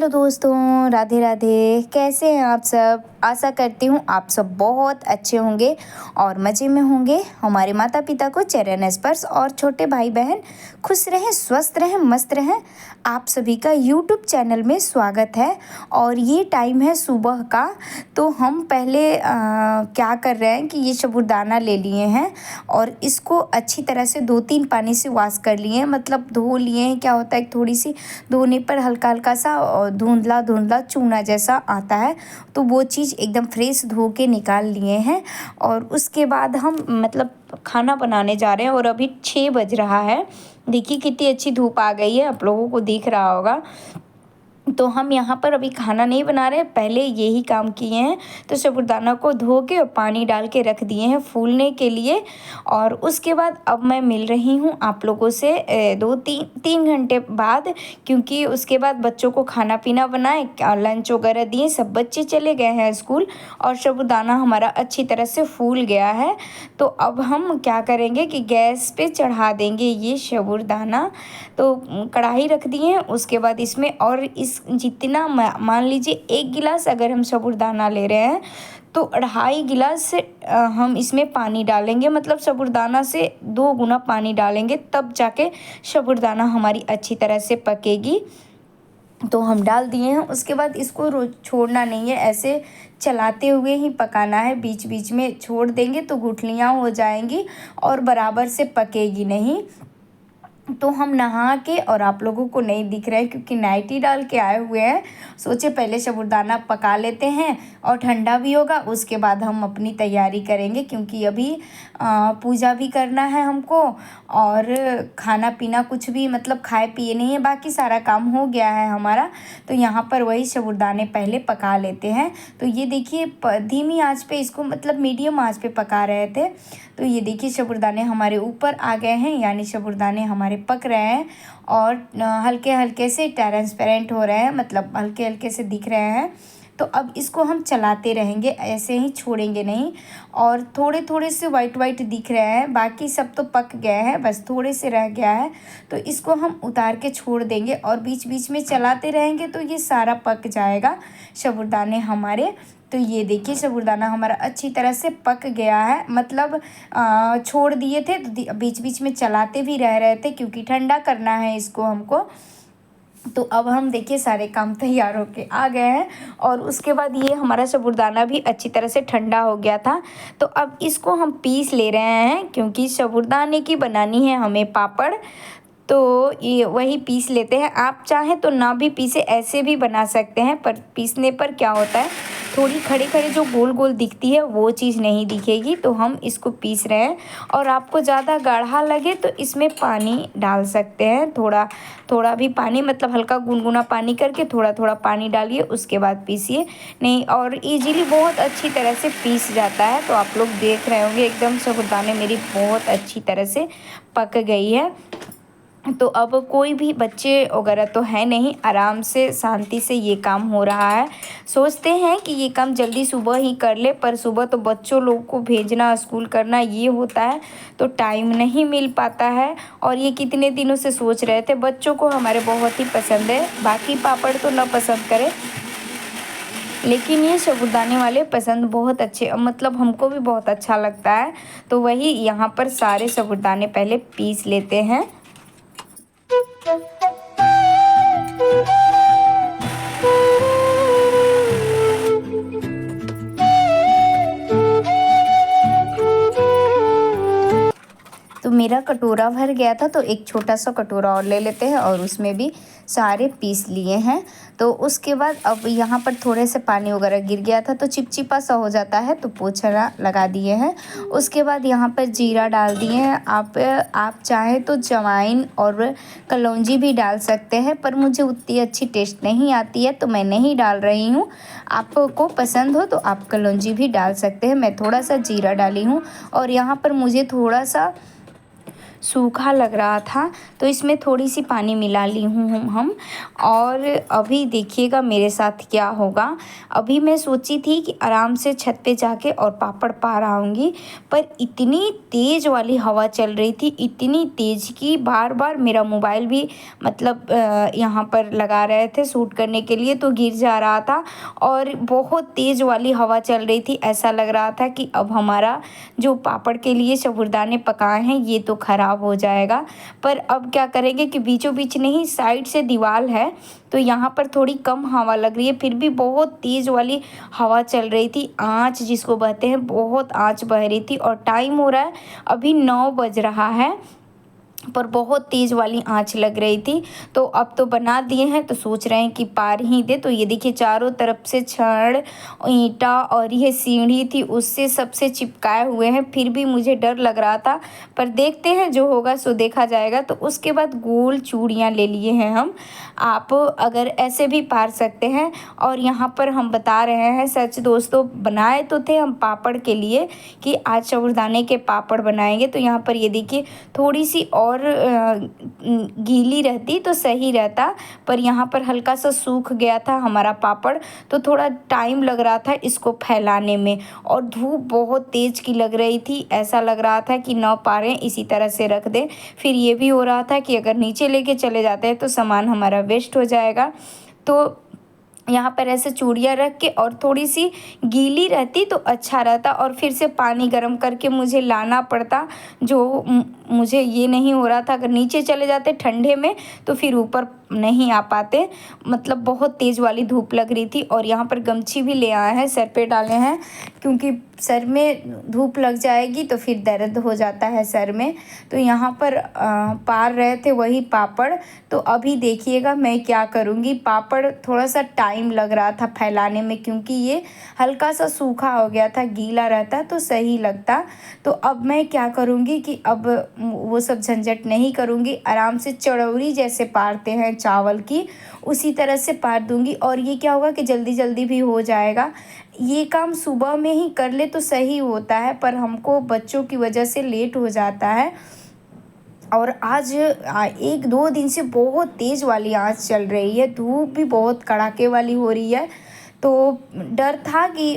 Hello दोस्तों, राधे राधे। कैसे हैं आप सब? आशा करती हूँ आप सब बहुत अच्छे होंगे और मज़े में होंगे। हमारे माता पिता को चरण स्पर्श और छोटे भाई बहन खुश रहें, स्वस्थ रहें, मस्त रहें। आप सभी का यूट्यूब चैनल में स्वागत है। और ये टाइम है सुबह का। तो हम पहले क्या कर रहे हैं कि ये साबूदाना ले लिए हैं और इसको अच्छी तरह से 2-3 पानी से वॉश कर लिए हैं, मतलब धो लिए हैं। क्या होता है, थोड़ी सी धोने पर हल्का हल्का सा धुंधला धुंधला चूना जैसा आता है, तो वो चीज़ एकदम फ्रेश धो के निकाल लिए हैं। और उसके बाद हम मतलब खाना बनाने जा रहे हैं और अभी 6 बज रहा है। देखिए कितनी अच्छी धूप आ गई है, आप लोगों को दिख रहा होगा। तो हम यहाँ पर अभी खाना नहीं बना रहे, पहले यही काम किए हैं। तो साबूदाना को धो के और पानी डाल के रख दिए हैं फूलने के लिए। और उसके बाद अब मैं मिल रही हूँ आप लोगों से 2-3 घंटे बाद, क्योंकि उसके बाद बच्चों को खाना पीना बनाए, लंच वगैरह दिए, सब बच्चे चले गए हैं स्कूल और साबूदाना हमारा अच्छी तरह से फूल गया है। तो अब हम क्या करेंगे कि गैस पे चढ़ा देंगे ये साबूदाना। तो कढ़ाई रख दिए हैं, उसके बाद इसमें और इस जितना मान लीजिए 1 गिलास अगर हम साबूदाना ले रहे हैं तो 2.5 गिलास से हम इसमें पानी डालेंगे, मतलब साबूदाना से 2 गुना पानी डालेंगे, तब जाके साबूदाना हमारी अच्छी तरह से पकेगी। तो हम डाल दिए हैं। उसके बाद इसको रोज छोड़ना नहीं है, ऐसे चलाते हुए ही पकाना है। बीच बीच में छोड़ देंगे तो गुठलियाँ हो जाएंगी और बराबर से पकेगी नहीं। तो हम नहा के, और आप लोगों को नहीं दिख रहा है क्योंकि नाइटी डाल के आए हुए हैं, सोचे पहले साबूदाना पका लेते हैं और ठंडा भी होगा, उसके बाद हम अपनी तैयारी करेंगे। क्योंकि अभी पूजा भी करना है हमको और खाना पीना कुछ भी मतलब खाए पिए नहीं है, बाकी सारा काम हो गया है हमारा। तो यहाँ पर वही साबूदाने पहले पका लेते हैं। तो ये देखिए धीमी आंच पे इसको, मतलब मीडियम आंच पे पका रहे थे। तो ये देखिए साबूदाने हमारे ऊपर आ गए हैं, यानी साबूदाने हमारे पक रहे हैं और हल्के हल्के से ट्रांसपेरेंट हो रहे हैं, मतलब हल्के हल्के से दिख रहे हैं। तो अब इसको हम चलाते रहेंगे, ऐसे ही छोड़ेंगे नहीं। और थोड़े थोड़े से वाइट वाइट दिख रहे हैं, बाकी सब तो पक गए हैं, बस थोड़े से रह गया है। तो इसको हम उतार के छोड़ देंगे और बीच बीच में चलाते रहेंगे तो ये सारा पक जाएगा साबूदाने हमारे। तो ये देखिए साबूदाना हमारा अच्छी तरह से पक गया है, मतलब छोड़ दिए थे तो बीच बीच में चलाते भी रह रहे थे क्योंकि ठंडा करना है इसको हमको। तो अब हम देखिए सारे काम तैयार होके आ गए हैं और उसके बाद ये हमारा साबूदाना भी अच्छी तरह से ठंडा हो गया था। तो अब इसको हम पीस ले रहे हैं, क्योंकि साबूदाने की बनानी है हमें पापड़। तो ये वही पीस लेते हैं। आप चाहें तो ना भी पीसे, ऐसे भी बना सकते हैं, पर पीसने पर क्या होता है, थोड़ी खड़े खड़े जो गोल गोल दिखती है वो चीज़ नहीं दिखेगी। तो हम इसको पीस रहे हैं। और आपको ज़्यादा गाढ़ा लगे तो इसमें पानी डाल सकते हैं, थोड़ा थोड़ा भी पानी, मतलब हल्का गुनगुना पानी करके थोड़ा थोड़ा पानी डालिए, उसके बाद पीसिए। नहीं, और इजीली बहुत अच्छी तरह से पीस जाता है। तो आप लोग देख रहे होंगे एकदम साबूदाने मेरी बहुत अच्छी तरह से पक गई है। तो अब कोई भी बच्चे वगैरह तो है नहीं, आराम से शांति से ये काम हो रहा है। सोचते हैं कि ये काम जल्दी सुबह ही कर ले, पर सुबह तो बच्चों लोग को भेजना, स्कूल करना ये होता है, तो टाइम नहीं मिल पाता है। और ये कितने दिनों से सोच रहे थे, बच्चों को हमारे बहुत ही पसंद है, बाकी पापड़ तो ना पसंद करें लेकिन ये साबूदाने वाले पसंद बहुत अच्छे, मतलब हमको भी बहुत अच्छा लगता है। तो वही यहाँ पर सारे साबूदाने पहले पीस लेते हैं। तो मेरा कटोरा भर गया था, तो एक छोटा सा कटोरा और ले लेते हैं और उसमें भी सारे पीस लिए हैं। तो उसके बाद अब यहाँ पर थोड़े से पानी वगैरह गिर गया था तो चिपचिपा सा हो जाता है, तो पोछा लगा दिए हैं। उसके बाद यहाँ पर जीरा डाल दिए हैं। आप चाहें तो अजवाइन और कलौंजी भी डाल सकते हैं, पर मुझे उतनी अच्छी टेस्ट नहीं आती है तो मैं नहीं डाल रही हूँ। आपको पसंद हो तो आप कलौंजी भी डाल सकते हैं। मैं थोड़ा सा जीरा डाली हूँ और यहाँ पर मुझे थोड़ा सा सूखा लग रहा था, तो इसमें थोड़ी सी पानी मिला ली हूँ हम। और अभी देखिएगा मेरे साथ क्या होगा। अभी मैं सोची थी कि आराम से छत पे जाके और पापड़ पार आऊँगी, पर इतनी तेज़ वाली हवा चल रही थी, इतनी तेज़ कि बार बार मेरा मोबाइल भी मतलब यहाँ पर लगा रहे थे शूट करने के लिए, तो गिर जा रहा था। और बहुत तेज़ वाली हवा चल रही थी, ऐसा लग रहा था कि अब हमारा जो पापड़ के लिए साबूदाने पकाए हैं ये तो ख़राब हो जाएगा। पर अब क्या करेंगे कि बीचों बीच नहीं, साइड से दीवार है, तो यहाँ पर थोड़ी कम हवा लग रही है, फिर भी बहुत तेज़ वाली हवा चल रही थी। आँच जिसको कहते हैं, बहुत आँच बह रही थी। और टाइम हो रहा है अभी 9 बज रहा है, पर बहुत तेज़ वाली आँच लग रही थी। तो अब तो बना दिए हैं, तो सोच रहे हैं कि पार ही दे। तो ये देखिए चारों तरफ से छड़, ईंटा और ये सीढ़ी थी उससे सबसे चिपकाए हुए हैं, फिर भी मुझे डर लग रहा था। पर देखते हैं, जो होगा सो देखा जाएगा। तो उसके बाद गोल चूड़ियाँ ले लिए हैं हम। आप अगर ऐसे भी पार सकते हैं। और यहाँ पर हम बता रहे हैं, सच दोस्तों, बनाए तो थे हम पापड़ के लिए कि आज साबूदाने के पापड़ बनाएंगे। तो यहाँ पर ये देखिए थोड़ी सी और गीली रहती तो सही रहता, पर यहाँ पर हल्का सा सूख गया था हमारा पापड़, तो थोड़ा टाइम लग रहा था इसको फैलाने में। और धूप बहुत तेज़ की लग रही थी, ऐसा लग रहा था कि ना पारें, इसी तरह से रख दें। फिर ये भी हो रहा था कि अगर नीचे लेके चले जाते हैं तो सामान हमारा वेस्ट हो जाएगा। तो यहाँ पर ऐसे चूड़ियाँ रख के और थोड़ी सी गीली रहती तो अच्छा रहता, और फिर से पानी गर्म करके मुझे लाना पड़ता, जो मुझे ये नहीं हो रहा था। अगर नीचे चले जाते ठंडे में तो फिर ऊपर नहीं आ पाते, मतलब बहुत तेज़ वाली धूप लग रही थी। और यहाँ पर गमछी भी ले आए हैं, सर पे डाले हैं, क्योंकि सर में धूप लग जाएगी तो फिर दर्द हो जाता है सर में। तो यहाँ पर पार रहे थे वही पापड़। तो अभी देखिएगा मैं क्या करूँगी। पापड़ थोड़ा सा टाइम लग रहा था फैलाने में, क्योंकि ये हल्का सा सूखा हो गया था, गीला रहता तो सही लगता। तो अब मैं क्या करूँगी कि अब वो सब झंझट नहीं करूँगी, आराम से चरौरी जैसे पारते हैं चावल की, उसी तरह से पार दूँगी। और ये क्या होगा कि जल्दी जल्दी भी हो जाएगा। ये काम सुबह में ही कर ले तो सही होता है, पर हमको बच्चों की वजह से लेट हो जाता है। और आज 1-2 दिन से बहुत तेज़ वाली आँच चल रही है, धूप भी बहुत कड़ाके वाली हो रही है। तो डर था कि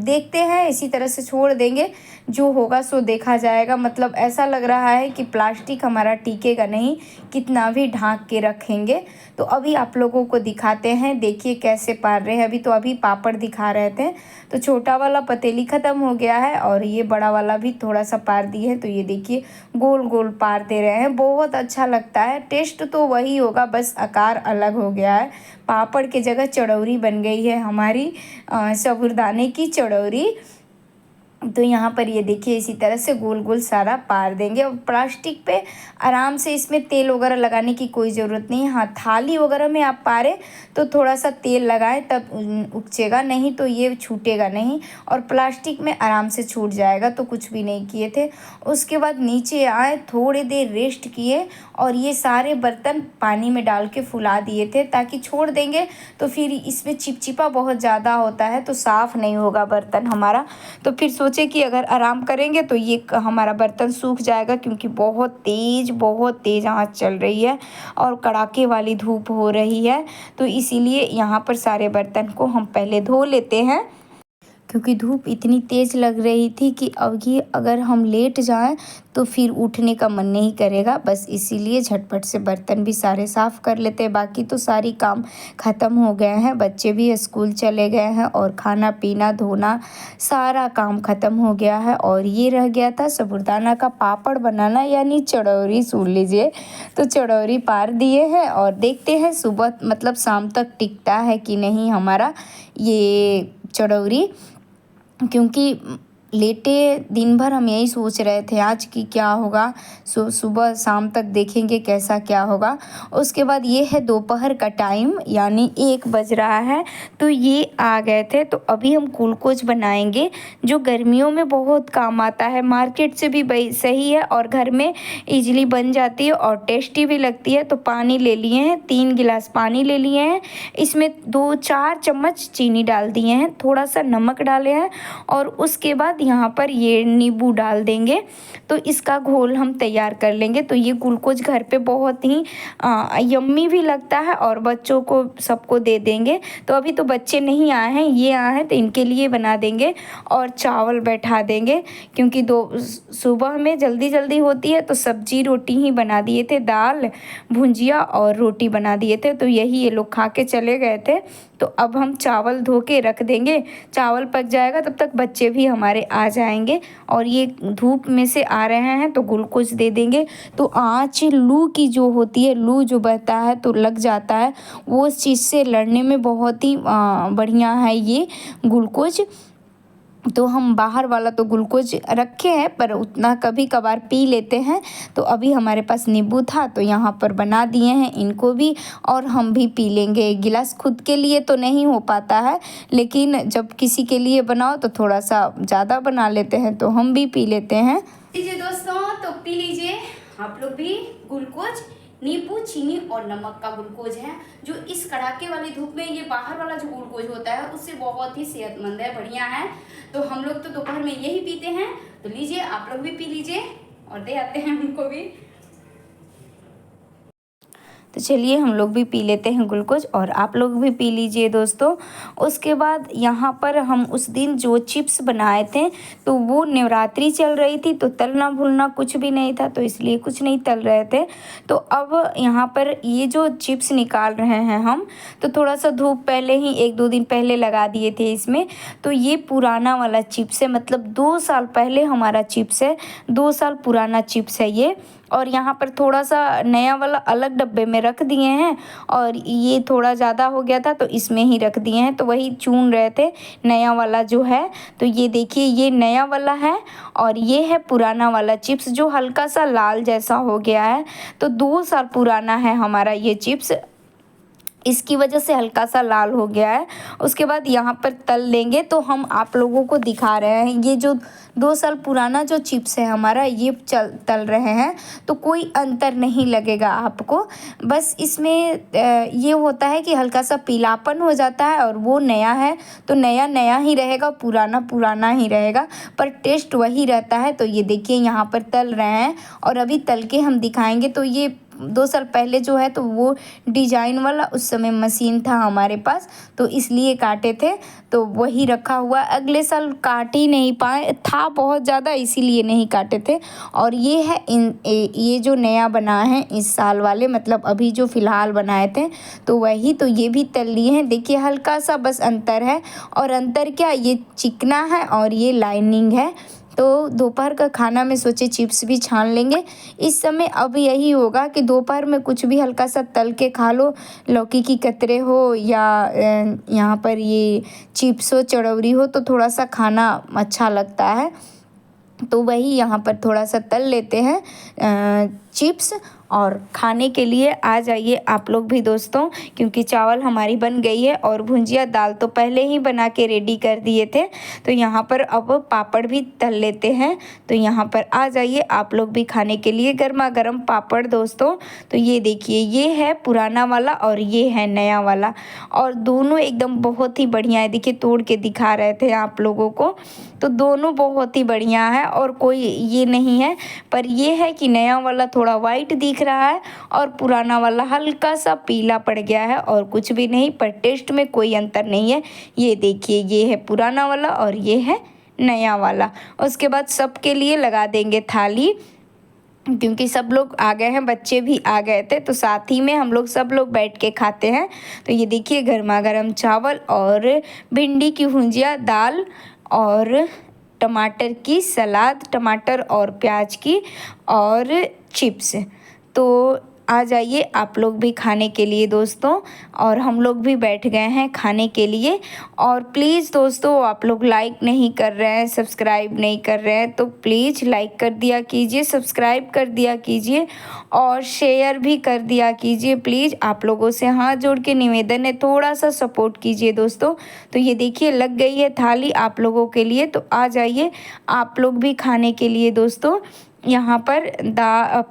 देखते हैं, इसी तरह से छोड़ देंगे, जो होगा सो देखा जाएगा। मतलब ऐसा लग रहा है कि प्लास्टिक हमारा टिकेगा नहीं, कितना भी ढाँक के रखेंगे। तो अभी आप लोगों को दिखाते हैं, देखिए कैसे पार रहे हैं। अभी पापड़ दिखा रहे थे, तो छोटा वाला पतीली ख़त्म हो गया है और ये बड़ा वाला भी थोड़ा सा पार दिए हैं। तो ये देखिए गोल गोल पार दे रहे हैं, बहुत अच्छा लगता है। टेस्ट तो वही होगा, बस आकार अलग हो गया है। पापड़ के जगह चरौरी बन गई है हमारी, साबूदाने की चरौरी। तो यहाँ पर ये देखिए इसी तरह से गोल गोल सारा पार देंगे। और प्लास्टिक पे आराम से, इसमें तेल वगैरह लगाने की कोई ज़रूरत नहीं है। हाँ, थाली वगैरह में आप पारें तो थोड़ा सा तेल लगाएं, तब उपचेगा, नहीं तो ये छूटेगा नहीं। और प्लास्टिक में आराम से छूट जाएगा। तो कुछ भी नहीं किए थे। उसके बाद नीचे आए, थोड़ी देर रेस्ट किए और ये सारे बर्तन पानी में डाल के फुला दिए थे, ताकि छोड़ देंगे तो फिर इसमें चिपचिपा बहुत ज़्यादा होता है, तो साफ़ नहीं होगा बर्तन हमारा। तो फिर सोचे कि अगर आराम करेंगे तो ये हमारा बर्तन सूख जाएगा, क्योंकि बहुत तेज़ आँच चल रही है और कड़ाके वाली धूप हो रही है। तो इसीलिए यहाँ पर सारे बर्तन को हम पहले धो लेते हैं, क्योंकि धूप इतनी तेज़ लग रही थी कि अभी अगर हम लेट जाएं तो फिर उठने का मन नहीं करेगा। बस इसीलिए झटपट से बर्तन भी सारे साफ़ कर लेते हैं। बाकी तो सारी काम ख़त्म हो गए हैं, बच्चे भी स्कूल चले गए हैं और खाना पीना धोना सारा काम ख़त्म हो गया है। और ये रह गया था साबूदाना का पापड़ बनाना, यानी चरौरी सुन लीजिए। तो चरौरी पार दिए हैं और देखते हैं सुबह मतलब शाम तक टिकता है कि नहीं हमारा ये चरौरी, क्योंकि लेटे दिन भर हम यही सोच रहे थे आज कि क्या होगा। सुबह शाम तक देखेंगे कैसा क्या होगा। उसके बाद ये है दोपहर का टाइम, यानी 1 बज रहा है। तो ये आ गए थे। तो अभी हम कुलकोच बनाएंगे, जो गर्मियों में बहुत काम आता है, मार्केट से भी सही है और घर में इजीली बन जाती है और टेस्टी भी लगती है। तो पानी ले लिए हैं, 3 गिलास पानी ले लिए हैं, इसमें 2-4 चम्मच चीनी डाल दिए हैं, थोड़ा सा नमक डाले हैं और उसके बाद बाद यहाँ पर ये नींबू डाल देंगे, तो इसका घोल हम तैयार कर लेंगे। तो ये ग्लूकोज घर पे बहुत ही यम्मी भी लगता है और बच्चों को सबको दे देंगे। तो अभी तो बच्चे नहीं आए हैं, ये आए हैं तो इनके लिए बना देंगे और चावल बैठा देंगे, क्योंकि सुबह में जल्दी जल्दी होती है तो सब्जी रोटी ही बना दिए थे, दाल भुंजिया और रोटी बना दिए थे, तो यही ये लोग खा के चले गए थे। तो अब हम चावल धो के रख देंगे, चावल पक जाएगा तब तक बच्चे भी हमारे आ जाएंगे। और ये धूप में से आ रहे हैं तो ग्लूकोज दे देंगे। तो आँच लू की जो होती है, लू जो बहता है तो लग जाता है, वो उस चीज़ से लड़ने में बहुत ही बढ़िया है ये ग्लूकोज। तो हम बाहर वाला तो ग्लूकोज रखे हैं, पर उतना कभी कभार पी लेते हैं। तो अभी हमारे पास नींबू था तो यहाँ पर बना दिए हैं इनको भी, और हम भी पी लेंगे। एक गिलास खुद के लिए तो नहीं हो पाता है, लेकिन जब किसी के लिए बनाओ तो थोड़ा सा ज़्यादा बना लेते हैं, तो हम भी पी लेते हैं। लीजिए दोस्तों, तो पी लीजिए आप लोग भी ग्लूकोज। नींबू, चीनी और नमक का ग्लूकोज है, जो इस कड़ाके वाली धूप में ये बाहर वाला जो ग्लूकोज होता है उससे बहुत ही सेहतमंद है, बढ़िया है। तो हम लोग तो दोपहर में यही पीते हैं। तो लीजिए आप लोग भी पी लीजिए और दे आते हैं उनको भी। तो चलिए हम लोग भी पी लेते हैं ग्लूकोज, और आप लोग भी पी लीजिए दोस्तों। उसके बाद यहाँ पर हम उस दिन जो चिप्स बनाए थे, तो वो नवरात्रि चल रही थी तो तलना भुनना कुछ भी नहीं था, तो इसलिए कुछ नहीं तल रहे थे। तो अब यहाँ पर ये जो चिप्स निकाल रहे हैं हम, तो थोड़ा सा धूप पहले ही 1-2 दिन पहले लगा दिए थे इसमें। तो ये पुराना वाला चिप्स है, मतलब 2 साल पहले हमारा चिप्स है, 2 साल पुराना चिप्स है ये। और यहाँ पर थोड़ा सा नया वाला अलग डब्बे में रख दिए हैं, और ये थोड़ा ज़्यादा हो गया था तो इसमें ही रख दिए हैं। तो वही चुन रहे थे नया वाला जो है। तो ये देखिए, ये नया वाला है और ये है पुराना वाला चिप्स, जो हल्का सा लाल जैसा हो गया है। तो 2 साल पुराना है हमारा ये चिप्स, इसकी वजह से हल्का सा लाल हो गया है। उसके बाद यहाँ पर तल लेंगे। तो हम आप लोगों को दिखा रहे हैं, ये जो 2 साल पुराना जो चिप्स है हमारा, ये तल रहे हैं, तो कोई अंतर नहीं लगेगा आपको। बस इसमें ये होता है कि हल्का सा पीलापन हो जाता है, और वो नया है तो नया नया ही रहेगा, पुराना पुराना ही रहेगा, पर टेस्ट वही रहता है। तो ये देखिए यहाँ पर तल रहे हैं, और अभी तल के हम दिखाएंगे। तो ये 2 साल पहले जो है तो वो डिजाइन वाला उस समय मशीन था हमारे पास, तो इसलिए काटे थे, तो वही रखा हुआ। अगले साल काट ही नहीं पाए, था बहुत ज़्यादा इसीलिए नहीं काटे थे। और ये है ये जो नया बना है इस साल वाले, मतलब अभी जो फ़िलहाल बनाए थे तो वही। तो ये भी तल लिए हैं, देखिए हल्का सा बस अंतर है। और अंतर क्या, ये चिकना है और ये लाइनिंग है। तो दोपहर का खाना में सोचे चिप्स भी छान लेंगे इस समय। अब यही होगा कि दोपहर में कुछ भी हल्का सा तल के खा लो, लौकी की कतरे हो या यहाँ पर ये चिप्स हो, चरौरी हो, तो थोड़ा सा खाना अच्छा लगता है। तो वही यहाँ पर थोड़ा सा तल लेते हैं चिप्स, और खाने के लिए आ जाइए आप लोग भी दोस्तों, क्योंकि चावल हमारी बन गई है और भुंजिया दाल तो पहले ही बना के रेडी कर दिए थे। तो यहाँ पर अब पापड़ भी तल लेते हैं। तो यहाँ पर आ जाइए आप लोग भी खाने के लिए, गर्मा गर्म पापड़ दोस्तों। तो ये देखिए, ये है पुराना वाला और ये है नया वाला, और दोनों एकदम बहुत ही बढ़िया है। देखिए तोड़ के दिखा रहे थे आप लोगों को, तो दोनों बहुत ही बढ़िया है, और कोई ये नहीं है। पर ये है कि नया वाला थोड़ा वाइट दिख रहा है और पुराना वाला हल्का सा पीला पड़ गया है, और कुछ भी नहीं, पर टेस्ट में कोई अंतर नहीं है। ये देखिए, ये है पुराना वाला और ये है नया वाला। उसके बाद सबके लिए लगा देंगे थाली, क्योंकि सब लोग आ गए हैं, बच्चे भी आ गए थे, तो साथ ही में हम लोग सब लोग बैठ के खाते हैं। तो ये देखिए, गर्मा गर्म चावल और भिंडी की भुंजिया, दाल और टमाटर की सलाद, टमाटर और प्याज की, और चिप्स। तो आ जाइए आप लोग भी खाने के लिए दोस्तों, और हम लोग भी बैठ गए हैं खाने के लिए। और प्लीज़ दोस्तों, आप लोग लाइक नहीं कर रहे हैं, सब्सक्राइब नहीं कर रहे हैं, तो प्लीज़ लाइक कर दिया कीजिए, सब्सक्राइब कर दिया कीजिए, और शेयर भी कर दिया कीजिए। प्लीज़ आप लोगों से हाथ जोड़ के निवेदन है, थोड़ा सा सपोर्ट कीजिए दोस्तों। तो ये देखिए लग गई है थाली आप लोगों के लिए, तो आ जाइए आप लोग भी खाने के लिए दोस्तों। यहाँ पर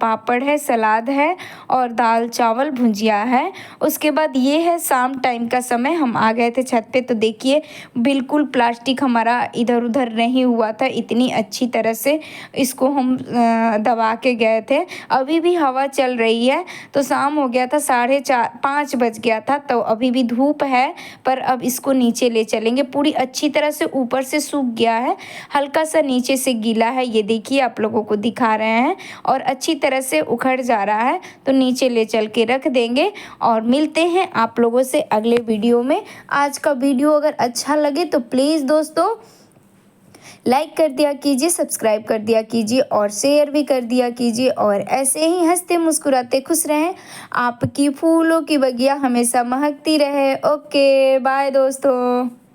पापड़ है, सलाद है और दाल चावल भुजिया है। उसके बाद ये है शाम टाइम का समय, हम आ गए थे छत पे, तो देखिए बिल्कुल प्लास्टिक हमारा इधर उधर नहीं हुआ था, इतनी अच्छी तरह से इसको हम दबा के गए थे। अभी भी हवा चल रही है। तो शाम हो गया था, 4:30-5 बज गया था, तो अभी भी धूप है, पर अब इसको नीचे ले चलेंगे। पूरी अच्छी तरह से ऊपर से सूख गया है, हल्का सा नीचे से गीला है, ये देखिए आप लोगों को दिखा रहे हैं, और अच्छी तरह से उखड़ जा रहा है। तो नीचे ले चल के रख देंगे और मिलते हैं आप लोगों से अगले वीडियो में। आज का वीडियो अगर अच्छा लगे तो प्लीज़ दोस्तों लाइक कर दिया कीजिए, सब्सक्राइब कर दिया कीजिए और शेयर भी कर दिया कीजिए, और ऐसे ही हंसते मुस्कुराते खुश रहें। आपकी फूलों की बगिया हमेशा महकती रहे। ओके बाय दोस्तों।